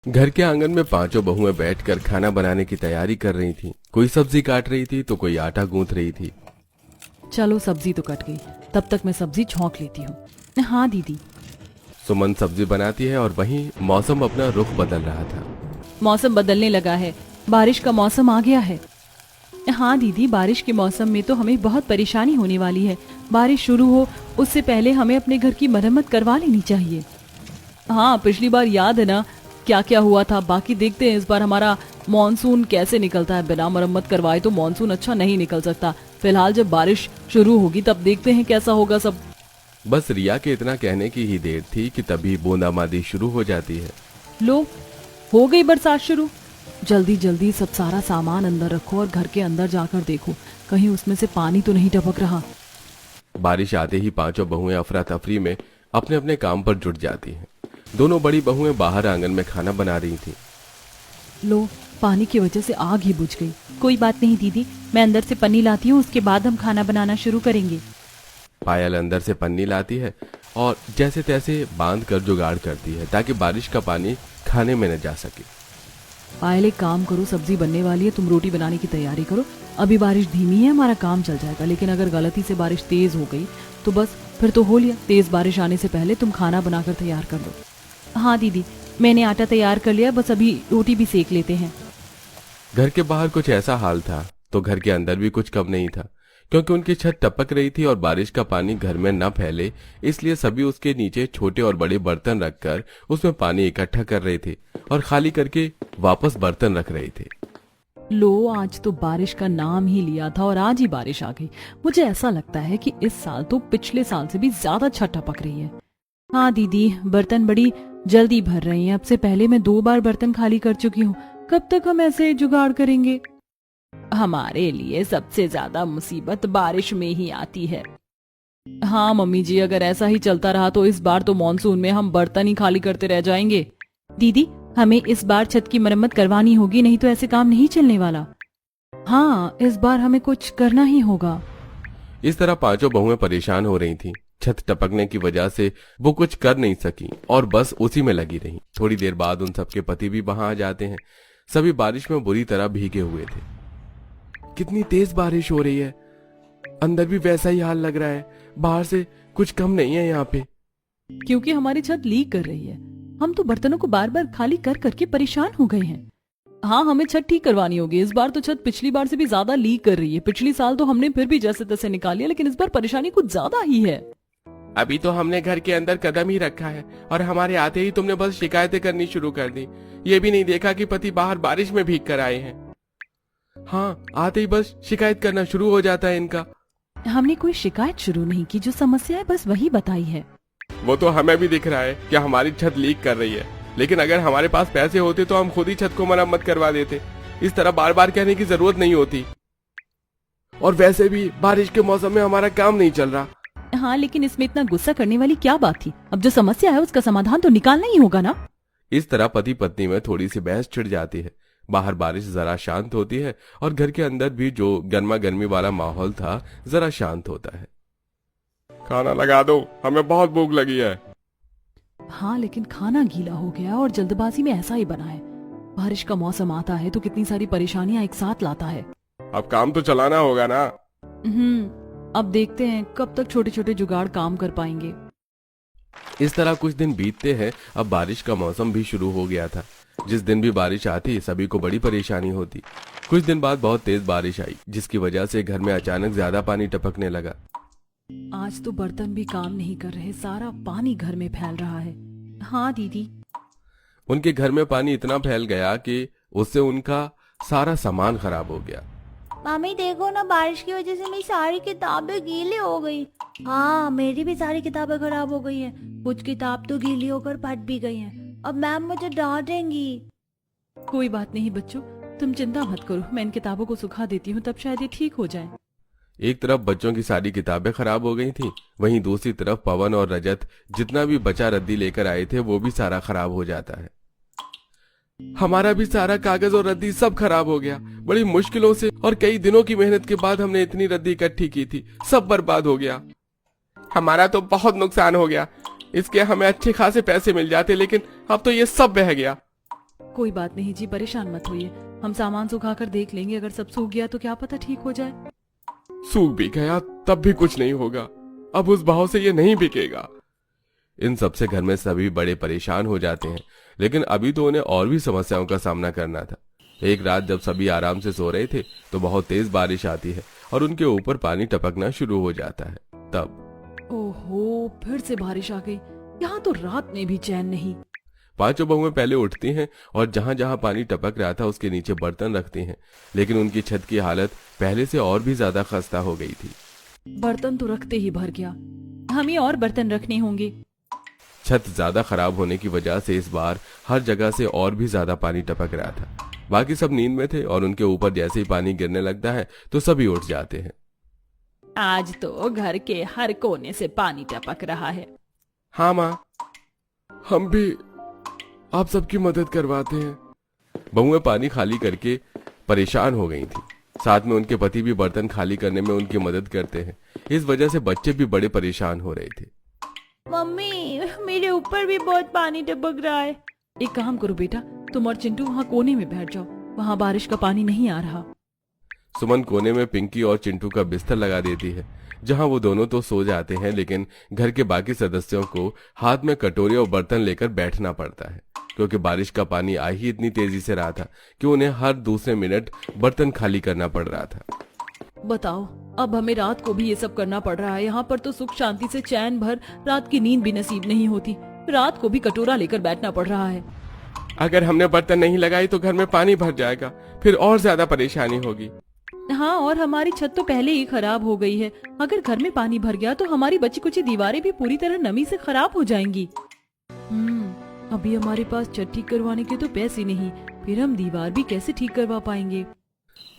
घर के आंगन में पांचों बहुएं बैठकर खाना बनाने की तैयारी कर रही थीं। कोई सब्जी काट रही थी तो कोई आटा गूंथ रही थी। चलो सब्जी तो कट गई, तब तक मैं सब्जी छौंक लेती हूँ। हाँ दीदी। सुमन सब्जी बनाती है और वहीं मौसम अपना रुख बदल रहा था। मौसम बदलने लगा है, बारिश का मौसम आ गया है। हाँ दीदी, बारिश के मौसम में तो हमें बहुत परेशानी होने वाली है। बारिश शुरू हो उससे पहले हमें अपने घर की मरम्मत करवा लेनी चाहिए। हाँ, पिछली बार याद है ना क्या क्या हुआ था। बाकी देखते हैं इस बार हमारा मॉनसून कैसे निकलता है। बिना मरम्मत करवाए तो मॉनसून अच्छा नहीं निकल सकता। फिलहाल जब बारिश शुरू होगी तब देखते हैं कैसा होगा सब। बस रिया के इतना कहने की ही देर थी कि तभी बूंदाबांदी शुरू हो जाती है। लो, हो गई बरसात शुरू। जल्दी जल्दी सब सारा सामान अंदर रखो और घर के अंदर जाकर देखो कहीं उसमें से पानी तो नहीं टपक रहा। बारिश आते ही पांचों बहुएं अफरा तफरी में अपने अपने काम पर जुट जाती हैं। दोनों बड़ी बहुएं बाहर आंगन में खाना बना रही थीं। लो, पानी की वजह से आग ही बुझ गई। कोई बात नहीं दीदी, मैं अंदर से पन्नी लाती हूँ, उसके बाद हम खाना बनाना शुरू करेंगे। पायल अंदर से पन्नी लाती है और जैसे तैसे बांध कर जुगाड़ करती है ताकि बारिश का पानी खाने में न जा सके। पायल एक काम करो, सब्जी बनने वाली है, तुम रोटी बनाने की तैयारी करो। अभी बारिश धीमी है, हमारा काम चल जाएगा। लेकिन अगर गलती से बारिश तेज हो गई तो बस फिर तो हो लिया। तेज बारिश आने से पहले तुम खाना बनाकर तैयार कर लो। हाँ दीदी, मैंने आटा तैयार कर लिया, बस अभी रोटी भी सेक लेते हैं। घर के बाहर कुछ ऐसा हाल था तो घर के अंदर भी कुछ कम नहीं था, क्योंकि उनकी छत टपक रही थी और बारिश का पानी घर में न फैले इसलिए सभी उसके नीचे छोटे और बड़े बर्तन रखकर उसमें पानी इकट्ठा कर रहे थे और खाली करके वापस बर्तन रख रहे थे। लो, आज तो बारिश का नाम ही लिया था और आज ही बारिश आ गई। मुझे ऐसा लगता है कि इस साल तो पिछले साल से भी ज्यादा छत टपक रही है। हाँ दीदी, बर्तन बड़ी जल्दी भर रही हैं। अब से पहले मैं 2 बार बर्तन खाली कर चुकी हूँ। कब तक हम ऐसे जुगाड़ करेंगे? हमारे लिए सबसे ज्यादा मुसीबत बारिश में ही आती है। हाँ मम्मी जी, अगर ऐसा ही चलता रहा तो इस बार तो मॉनसून में हम बर्तन ही खाली करते रह जाएंगे। दीदी, हमें इस बार छत की मरम्मत करवानी होगी, नहीं तो ऐसे काम नहीं चलने वाला। हाँ, इस बार हमें कुछ करना ही होगा। इस तरह पांचों बहुएं परेशान हो रही थीं। छत टपकने की वजह से वो कुछ कर नहीं सकी और बस उसी में लगी रहीं। थोड़ी देर बाद उन सबके पति भी वहां आ जाते हैं। सभी बारिश में बुरी तरह भीगे हुए थे। कितनी तेज बारिश हो रही है, अंदर भी वैसा ही हाल लग रहा है। बाहर से कुछ कम नहीं है यहाँ पे। क्योंकि हमारी छत लीक कर रही है। हम तो बर्तनों को बार बार खाली कर करके परेशान हो गए हैं। हाँ, हमें छत ठीक करवानी होगी। इस बार तो छत पिछली बार से भी ज्यादा लीक कर रही है। पिछली साल तो हमने फिर भी जैसे तैसे निकाल लिया, लेकिन इस बार परेशानी कुछ ज्यादा ही है। अभी तो हमने घर के अंदर कदम ही रखा है और हमारे आते ही तुमने बस शिकायतें करनी शुरू कर दी। ये भी नहीं देखा कि पति बाहर बारिश में भीग कर आए हैं। हाँ, आते ही बस शिकायत करना शुरू हो जाता है इनका। हमने कोई शिकायत शुरू नहीं की, जो समस्या है बस वही बताई है। वो तो हमें भी दिख रहा है कि हमारी छत लीक कर रही है, लेकिन अगर हमारे पास पैसे होते तो हम खुद ही छत को मरम्मत करवा देते। इस तरह बार बार कहने की जरूरत नहीं होती। और वैसे भी बारिश के मौसम में हमारा काम नहीं चल रहा। हाँ, लेकिन इसमें इतना गुस्सा करने वाली क्या बात थी? अब जो समस्या है उसका समाधान तो निकालना ही होगा ना। इस तरह पति पत्नी में थोड़ी सी बहस छिड़ जाती है। बाहर बारिश जरा शांत होती है और घर के अंदर भी जो गर्मा गर्मी वाला माहौल था जरा शांत होता है। खाना लगा दो, हमें बहुत भूख लगी है। हाँ, लेकिन खाना गीला हो गया और जल्दबाजी में ऐसा ही बना है। बारिश का मौसम आता है तो कितनी सारी परेशानियां एक साथ लाता है। अब काम तो चलाना होगा ना। अब देखते हैं कब तक छोटे छोटे जुगाड़ काम कर पाएंगे। इस तरह कुछ दिन बीतते हैं। अब बारिश का मौसम भी शुरू हो गया था। जिस दिन भी बारिश आती सभी को बड़ी परेशानी होती। कुछ दिन बाद बहुत तेज बारिश आई, जिसकी वजह से घर में अचानक ज्यादा पानी टपकने लगा। आज तो बर्तन भी काम नहीं कर रहे, सारा पानी घर में फैल रहा है। हाँ दीदी। उनके घर में पानी इतना फैल गया कि उससे उनका सारा सामान खराब हो गया। मामी देखो ना, बारिश की वजह से मेरी सारी किताबें गीली हो गई। हाँ, मेरी भी सारी किताबें खराब हो गई हैं। कुछ किताब तो गीली होकर फट भी गई हैं। अब मैम मुझे डांटेंगी। कोई बात नहीं बच्चों, तुम चिंता मत करो, मैं इन किताबों को सुखा देती हूँ, तब शायद ये ठीक हो जाए। एक तरफ बच्चों की सारी किताबें खराब हो गई थीं, वहीं दूसरी तरफ पवन और रजत जितना भी बचा रद्दी लेकर आए थे वो भी सारा खराब हो जाता है। हमारा भी सारा कागज और रद्दी सब खराब हो गया। बड़ी मुश्किलों से और कई दिनों की मेहनत के बाद हमने इतनी रद्दी इकट्ठी की थी, सब बर्बाद हो गया। हमारा तो बहुत नुकसान हो गया। इसके हमें अच्छे खासे पैसे मिल जाते, लेकिन अब तो ये सब बह गया। कोई बात नहीं जी, परेशान मत होइए। हम सामान सुखा कर देख लेंगे, अगर सब सूख गया तो क्या पता ठीक हो जाए। सूख भी गया तब भी कुछ नहीं होगा, अब उस भाव से ये नहीं बिकेगा। इन सबसे घर में सभी बड़े परेशान हो जाते हैं, लेकिन अभी तो उन्हें और भी समस्याओं का सामना करना था। एक रात जब सभी आराम से सो रहे थे तो बहुत तेज बारिश आती है और उनके ऊपर पानी टपकना शुरू हो जाता है। तब ओहो, फिर से बारिश आ गई। यहाँ तो रात में भी चैन नहीं। पांचों बहुएं पहले उठती हैं और जहां जहां पानी टपक रहा था उसके नीचे बर्तन रखती हैं, लेकिन उनकी छत की हालत पहले से और भी ज्यादा खस्ता हो गई थी। बर्तन तो रखते ही भर गया, हमें और बर्तन रखने होंगे। छत ज्यादा खराब होने की वजह से इस बार हर जगह से और भी ज्यादा पानी टपक रहा था। बाकी सब नींद में थे और उनके ऊपर जैसे ही पानी गिरने लगता है तो सभी उठ जाते हैं। आज तो घर के हर कोने से पानी टपक रहा है। हाँ माँ, हम भी आप सबकी मदद करवाते हैं। बहुएं पानी खाली करके परेशान हो गई थी, साथ में उनके पति भी बर्तन खाली करने में उनकी मदद करते हैं। इस वजह से बच्चे भी बड़े परेशान हो रहे थे। मम्मी, मेरे ऊपर भी बहुत पानी टपक रहा है। एक काम करो बेटा, तुम और चिंटू वहाँ कोने में बैठ जाओ, वहाँ बारिश का पानी नहीं आ रहा। सुमन कोने में पिंकी और चिंटू का बिस्तर लगा देती है, जहां वो दोनों तो सो जाते हैं, लेकिन घर के बाकी सदस्यों को हाथ में कटोरे और बर्तन लेकर बैठना पड़ता है, क्योंकि बारिश का पानी आ ही इतनी तेजी से रहा था कि उन्हें हर दूसरे मिनट बर्तन खाली करना पड़ रहा था। बताओ, अब हमें रात को भी ये सब करना पड़ रहा है। यहाँ पर तो सुख शांति से चैन भर रात की नींद भी नसीब नहीं होती, रात को भी कटोरा लेकर बैठना पड़ रहा है। अगर हमने बर्तन नहीं लगाई तो घर में पानी भर जाएगा, फिर और ज्यादा परेशानी होगी। हाँ, और हमारी छत तो पहले ही खराब हो गई है। अगर घर में पानी भर गया तो हमारी बची कुची दीवारें भी पूरी तरह नमी से खराब हो जाएंगी। अभी हमारे पास छत ठीक करवाने के तो पैसे नहीं, फिर हम दीवार भी कैसे ठीक करवा पाएंगे।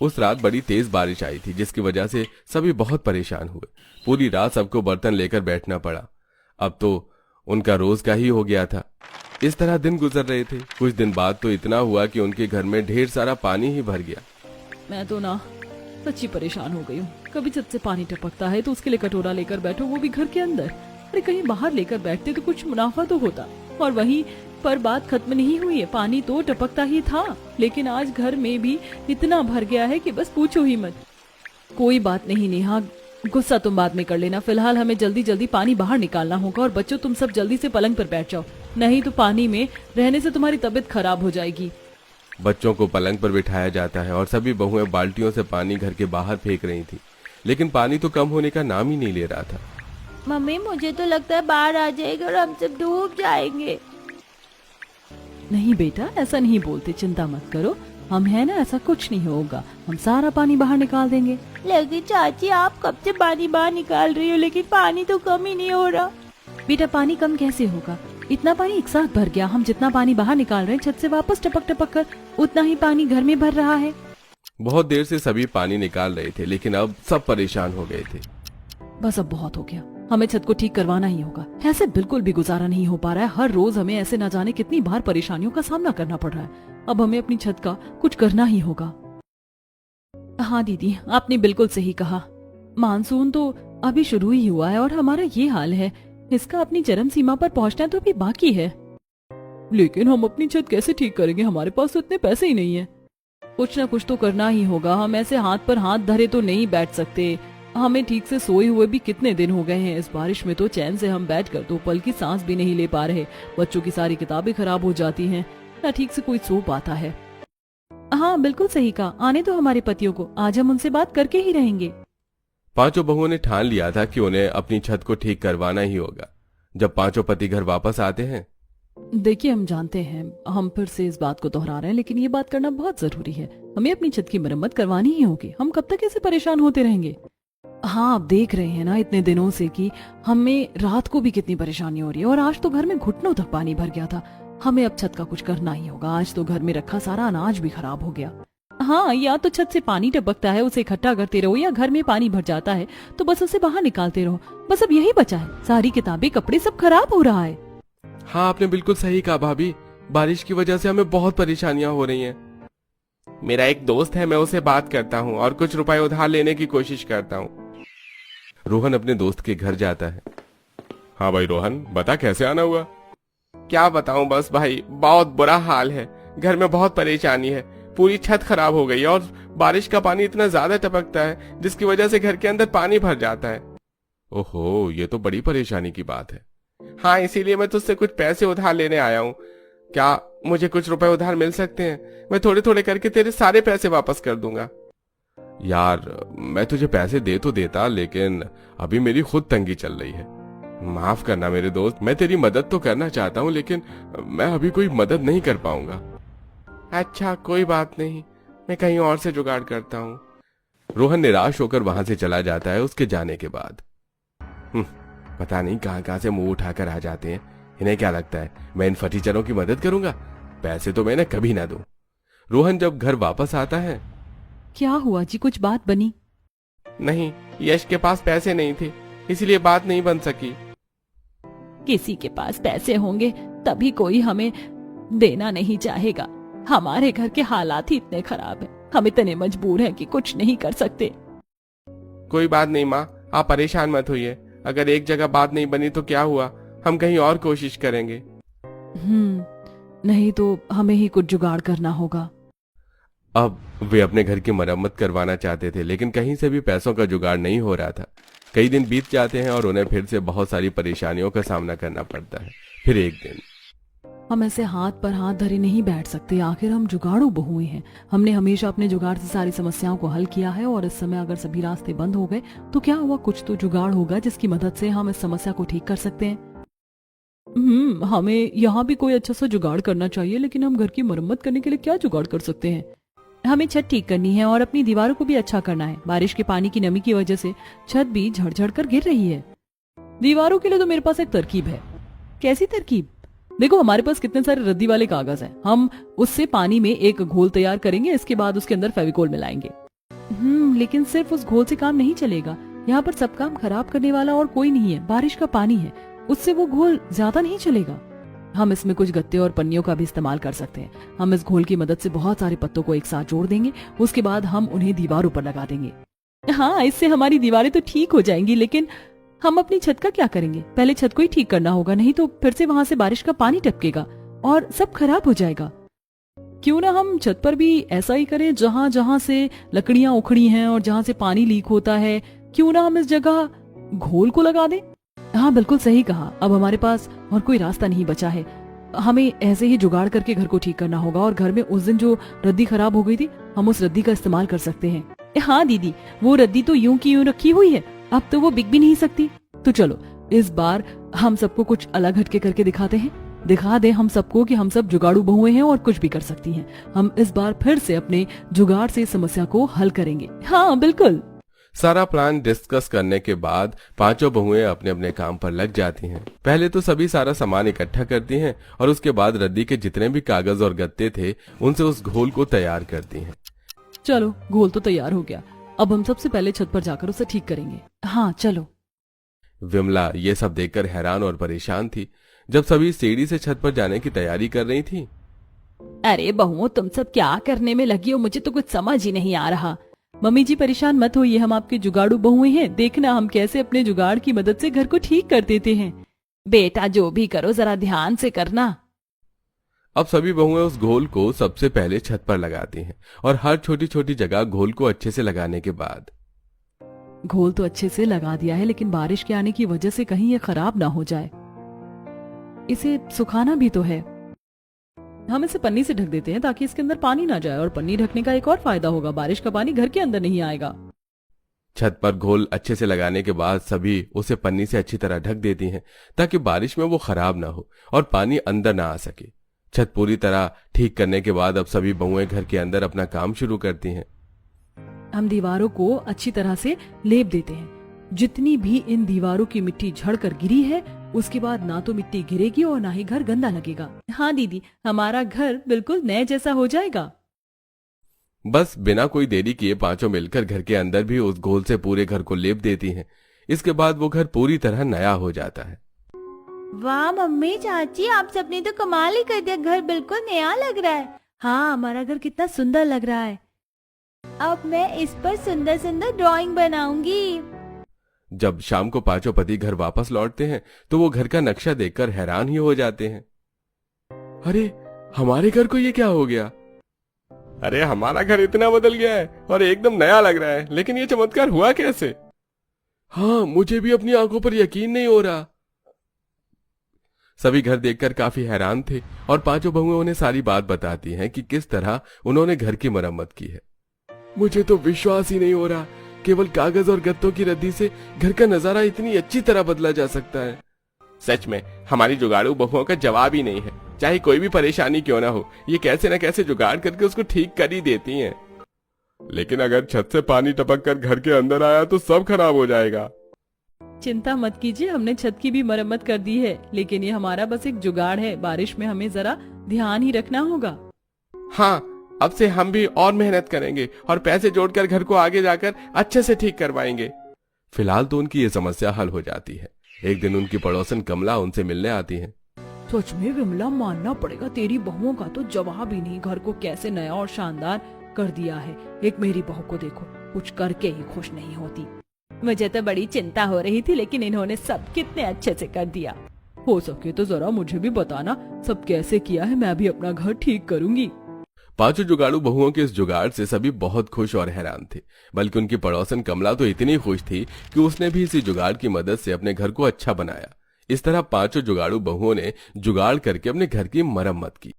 उस रात बड़ी तेज बारिश आई थी, जिसकी वजह से सभी बहुत परेशान हुए। पूरी रात सबको बर्तन लेकर बैठना पड़ा। अब तो उनका रोज का ही हो गया था। इस तरह दिन गुजर रहे थे। कुछ दिन बाद तो इतना हुआ कि उनके घर में ढेर सारा पानी ही भर गया। मैं तो ना सच्ची परेशान हो गई हूँ। कभी छत से पानी टपकता है तो उसके लिए कटोरा लेकर बैठो, वो भी घर के अंदर। अरे कहीं बाहर लेकर बैठते तो कुछ मुनाफा तो होता। और वहीं पर बात खत्म नहीं हुई है, पानी तो टपकता ही था, लेकिन आज घर में भी इतना भर गया है कि बस पूछो ही मत। कोई बात नहीं नेहा, गुस्सा तुम बाद में कर लेना। फिलहाल हमें जल्दी जल्दी पानी बाहर निकालना होगा। और बच्चों, तुम सब जल्दी से पलंग पर बैठ जाओ, नहीं तो पानी में रहने से तुम्हारी तबीयत खराब हो जाएगी। बच्चों को पलंग पर बिठाया जाता है और सभी बहुएं बाल्टियों से पानी घर के बाहर फेंक रही थी, लेकिन पानी तो कम होने का नाम ही नहीं ले रहा था। मम्मी, मुझे तो लगता है बाढ़ आ जाएगी और हम सब डूब जाएंगे। नहीं बेटा, ऐसा नहीं बोलते, चिंता मत करो, हम है ना, ऐसा कुछ नहीं होगा, हम सारा पानी बाहर निकाल देंगे। लेकिन चाची, आप कब से पानी बाहर निकाल रही हो, लेकिन पानी तो कम ही नहीं हो रहा। बेटा, पानी कम कैसे होगा? इतना पानी एक साथ भर गया। हम जितना पानी बाहर निकाल रहे हैं छत से वापस टपक टपक कर, उतना ही पानी घर में भर रहा है। बहुत देर से सभी पानी निकाल रहे थे, लेकिन अब सब परेशान हो गए थे। बस अब बहुत हो गया, हमें छत को ठीक करवाना ही होगा। ऐसे बिल्कुल भी गुजारा नहीं हो पा रहा है। हर रोज हमें ऐसे न जाने कितनी बार परेशानियों का सामना करना पड़ रहा है। अब हमें अपनी छत का कुछ करना ही होगा। हाँ दीदी, आपने बिल्कुल सही कहा। मानसून तो अभी शुरू ही हुआ है और हमारा ये हाल है। इसका अपनी चरम सीमा पर पहुंचना तो अभी बाकी है। लेकिन हम अपनी छत कैसे ठीक करेंगे? हमारे पास तो इतने पैसे ही नहीं है। कुछ ना कुछ तो करना ही होगा। हम ऐसे हाथ पर हाथ धरे तो नहीं बैठ सकते। हमें ठीक से सोए हुए भी कितने दिन हो गए हैं। इस बारिश में तो चैन से हम बैठकर तो पल की सांस भी नहीं ले पा रहे। बच्चों की सारी किताबें खराब हो जाती हैं, ना ठीक से कोई सो पाता है। हाँ बिल्कुल सही कहा, आने तो हमारे पतियों को, आज हम उनसे बात करके ही रहेंगे। पांचों बहुओं ने ठान लिया था कि उन्हें अपनी छत को ठीक करवाना ही होगा। जब पांचों पति घर वापस आते हैं, देखिए हम जानते हैं, हम फिर से इस बात को दोहरा रहे हैं, लेकिन ये बात करना बहुत जरूरी है। हमें अपनी छत की मरम्मत करवानी ही होगी। हम कब तक ऐसे परेशान होते रहेंगे? हाँ, आप देख रहे हैं ना इतने दिनों से कि हमें रात को भी कितनी परेशानी हो रही है, और आज तो घर में घुटनों तक पानी भर गया था। हमें अब छत का कुछ करना ही होगा। आज तो घर में रखा सारा अनाज भी खराब हो गया। हाँ, या तो छत से पानी टपकता है, उसे इकट्ठा करते रहो, या घर में पानी भर जाता है तो बस उसे बाहर निकालते रहो। बस अब यही बचा है। सारी किताबें, कपड़े सब खराब हो रहा है। हाँ आपने बिल्कुल सही कहा भाभी, बारिश की वजह से हमें बहुत परेशानियां हो रही हैं। मेरा एक दोस्त है, मैं उसे बात करता हूँ और कुछ रुपए उधार लेने की कोशिश करता हूँ। रोहन अपने दोस्त के घर जाता है। हाँ भाई रोहन, बता कैसे आना हुआ? क्या बताऊं, बस भाई बहुत बुरा हाल है। घर में बहुत परेशानी है। पूरी छत खराब हो गई और बारिश का पानी इतना ज्यादा टपकता है जिसकी वजह से घर के अंदर पानी भर जाता है। ओहो, ये तो बड़ी परेशानी की बात है। हाँ, इसीलिए मैं तुझसे कुछ पैसे उधार लेने आया हूँ। क्या मुझे कुछ रुपए उधार मिल सकते हैं? मैं थोड़े थोड़े करके तेरे सारे पैसे वापस कर दूंगा। यार, मैं तुझे पैसे दे तो देता, लेकिन अभी मेरी खुद तंगी चल रही है। माफ करना मेरे दोस्त, मैं तेरी मदद तो करना चाहता हूँ, लेकिन मैं अभी कोई मदद नहीं कर पाऊंगा। अच्छा, कोई बात नहीं, मैं कहीं और से जुगाड़ करता हूँ। रोहन निराश होकर वहां से चला जाता है उसके जाने के बाद। पता नहीं कहां कहां से मुंह उठाकर आ जाते हैं। इन्हें क्या लगता है मैं इन फटीचरों की मदद करूंगा? पैसे तो मैं कभी ना दूं। रोहन जब घर वापस आता है। क्या हुआ जी, कुछ बात बनी? नहीं, यश के पास पैसे नहीं थे, इसलिए बात नहीं बन सकी। किसी के पास पैसे होंगे तभी कोई हमें देना नहीं चाहेगा। हमारे घर के हालात ही इतने खराब हैं, हम इतने मजबूर हैं कि कुछ नहीं कर सकते। कोई बात नहीं माँ, आप परेशान मत होइए। अगर एक जगह बात नहीं बनी तो क्या हुआ, हम कहीं और कोशिश करेंगे। नहीं तो हमें ही कुछ जुगाड़ करना होगा। अब वे अपने घर की मरम्मत करवाना चाहते थे, लेकिन कहीं से भी पैसों का जुगाड़ नहीं हो रहा था। कई दिन बीत जाते हैं और उन्हें फिर से बहुत सारी परेशानियों का सामना करना पड़ता है। फिर एक दिन, हम ऐसे हाथ पर हाथ धरे नहीं बैठ सकते। आखिर हम जुगाड़ू बहुए हैं। हमने हमेशा अपने जुगाड़ से सारी समस्याओं को हल किया है, और इस समय अगर सभी रास्ते बंद हो गए तो क्या हुआ, कुछ तो जुगाड़ होगा जिसकी मदद से हम इस समस्या को ठीक कर सकते हैं। हमें यहाँ भी कोई अच्छा सा जुगाड़ करना चाहिए, लेकिन हम घर की मरम्मत करने के लिए क्या जुगाड़ कर सकते हैं? हमें छत ठीक करनी है और अपनी दीवारों को भी अच्छा करना है। बारिश के पानी की नमी की वजह से छत भी झड़-झड़ कर गिर रही है। दीवारों के लिए तो मेरे पास एक तरकीब है। कैसी तरकीब? देखो, हमारे पास कितने सारे रद्दी वाले कागज हैं। हम उससे पानी में एक घोल तैयार करेंगे, इसके बाद उसके अंदर फेविकोल मिलाएंगे। लेकिन सिर्फ उस घोल से काम नहीं चलेगा। यहाँ पर सब काम खराब करने वाला और कोई नहीं है, बारिश का पानी है। उससे वो घोल ज्यादा नहीं चलेगा। हम इसमें कुछ गत्ते और पन्नियों का भी इस्तेमाल कर सकते हैं। हम इस घोल की मदद से बहुत सारे पत्तों को एक साथ जोड़ देंगे, उसके बाद हम उन्हें दीवारों पर लगा देंगे। हाँ, इससे हमारी दीवारें तो ठीक हो जाएंगी, लेकिन हम अपनी छत का क्या करेंगे? पहले छत को ही ठीक करना होगा, नहीं तो फिर से वहां से बारिश का पानी टपकेगा और सब खराब हो जाएगा। क्यों ना हम छत पर भी ऐसा ही करें, जहां जहां से लकड़ियां उखड़ी हैं और जहां से पानी लीक होता है, क्यों ना हम इस जगह घोल को लगा दें। हाँ, बिल्कुल सही कहा। अब हमारे पास और कोई रास्ता नहीं बचा है। हमें ऐसे ही जुगाड़ करके घर को ठीक करना होगा, और घर में उस दिन जो रद्दी खराब हो गई थी, हम उस रद्दी का इस्तेमाल कर सकते हैं। हाँ दीदी, वो रद्दी तो यूं की यूं रखी हुई है, अब तो वो बिक भी नहीं सकती। तो चलो इस बार हम सबको कुछ अलग हटके करके दिखाते हैं। दिखा दे हम सबको कि हम सब जुगाड़ू बहुएं हैं और कुछ भी कर सकती हैं। हम इस बार फिर से अपने जुगाड़ से समस्या को हल करेंगे। हाँ बिल्कुल। सारा प्लान डिस्कस करने के बाद पांचों बहुएं अपने अपने काम पर लग जाती हैं। पहले तो सभी सारा सामान इकट्ठा करती हैं और उसके बाद रद्दी के जितने भी कागज और गत्ते थे उनसे उस घोल को तैयार करती हैं। चलो, घोल तो तैयार हो गया। अब हम सबसे पहले छत पर जाकर उसे ठीक करेंगे। हाँ चलो। विमला ये सब देखकर हैरान और परेशान थी। जब सभी सीढ़ी से छत पर जाने की तैयारी कर रही थी। अरे बहुओं, तुम सब क्या करने में लगी हो? मुझे तो कुछ समझ ही नहीं आ रहा। मम्मी जी परेशान मत होइए, हम आपके जुगाड़ू बहुएं हैं। देखना हम कैसे अपने जुगाड़ की मदद से घर को ठीक कर देते हैं। बेटा जो भी करो जरा ध्यान से करना। अब सभी बहुएं उस घोल को सबसे पहले छत पर लगाती हैं और हर छोटी छोटी जगह घोल को अच्छे से लगाने के बाद। घोल तो अच्छे से लगा दिया है, लेकिन बारिश के आने की वजह से कहीं ये खराब ना हो जाए। इसे सुखाना भी तो है। हम इसे पन्नी से ढक देते हैं ताकि इसके अंदर पानी ना जाए, और पन्नी ढकने का एक और फायदा होगा, बारिश का पानी घर के अंदर नहीं आएगा। छत पर घोल अच्छे से लगाने के बाद सभी उसे पन्नी से अच्छी तरह ढक देती हैं ताकि बारिश में वो खराब ना हो और पानी अंदर ना आ सके। छत पूरी तरह ठीक करने के बाद अब सभी बहुएं घर के अंदर अपना काम शुरू करती हैं। हम दीवारों को अच्छी तरह से लेप देते हैं। जितनी भी इन दीवारों की मिट्टी झड़ कर गिरी है, उसके बाद ना तो मिट्टी गिरेगी और ना ही घर गंदा लगेगा। हाँ दीदी, हमारा घर बिल्कुल नए जैसा हो जाएगा। बस बिना कोई देरी किए पांचों मिलकर घर के अंदर भी उस घोल से पूरे घर को लेप देती हैं। इसके बाद वो घर पूरी तरह नया हो जाता है। वाह मम्मी चाची, आप सबने तो कमाल ही कर दिया। घर बिल्कुल नया लग रहा है। हाँ, हमारा घर कितना सुंदर लग रहा है। अब मैं इस पर सुंदर सुंदर ड्राइंग बनाऊंगी। जब शाम को पांचों पति घर वापस लौटते हैं तो वो घर का नक्शा देखकर हैरान ही हो जाते हैं। अरे हमारे घर को ये क्या हो गया? अरे हमारा घर इतना बदल गया है और एकदम नया लग रहा है, लेकिन ये चमत्कार हुआ कैसे? हाँ, मुझे भी अपनी आंखों पर यकीन नहीं हो रहा। सभी घर देखकर काफी हैरान थे और पांचों बहुएं उन्हें सारी बात बताती हैं कि किस तरह उन्होंने घर की मरम्मत की है। मुझे तो विश्वास ही नहीं हो रहा, केवल कागज और गत्तों की रद्दी से घर का नजारा इतनी अच्छी तरह बदला जा सकता है। सच में हमारी जुगाड़ू बहुओं का जवाब ही नहीं है। चाहे कोई भी परेशानी क्यों ना हो, ये कैसे न कैसे जुगाड़ करके उसको ठीक कर ही देती हैं। लेकिन अगर छत से पानी टपक कर घर के अंदर आया तो सब खराब हो जाएगा। चिंता मत कीजिए, हमने छत की भी मरम्मत कर दी है, लेकिन ये हमारा बस एक जुगाड़ है। बारिश में हमें जरा ध्यान ही रखना होगा। हाँ, अब से हम भी और मेहनत करेंगे और पैसे जोड़कर घर को आगे जाकर अच्छे से ठीक करवाएंगे। फिलहाल तो उनकी ये समस्या हल हो जाती है। एक दिन उनकी पड़ोसन कमला उनसे मिलने आती है। सच में विमला, मानना पड़ेगा, तेरी बहुओं का तो जवाब ही नहीं। घर को कैसे नया और शानदार कर दिया है। एक मेरी बहू को देखो, कुछ करके ही खुश नहीं होती। मुझे तो बड़ी चिंता हो रही थी, लेकिन इन्होंने सब कितने अच्छे से कर दिया। हो सके तो जरा मुझे भी बताना सब कैसे किया है, मैं भी अपना घर ठीक करूंगी। पांचों जुगाड़ू बहुओं के इस जुगाड़ से सभी बहुत खुश और हैरान थे, बल्कि उनकी पड़ोसन कमला तो इतनी खुश थी कि उसने भी इसी जुगाड़ की मदद से अपने घर को अच्छा बनाया। इस तरह पांचों जुगाड़ू बहुओं ने जुगाड़ करके अपने घर की मरम्मत की।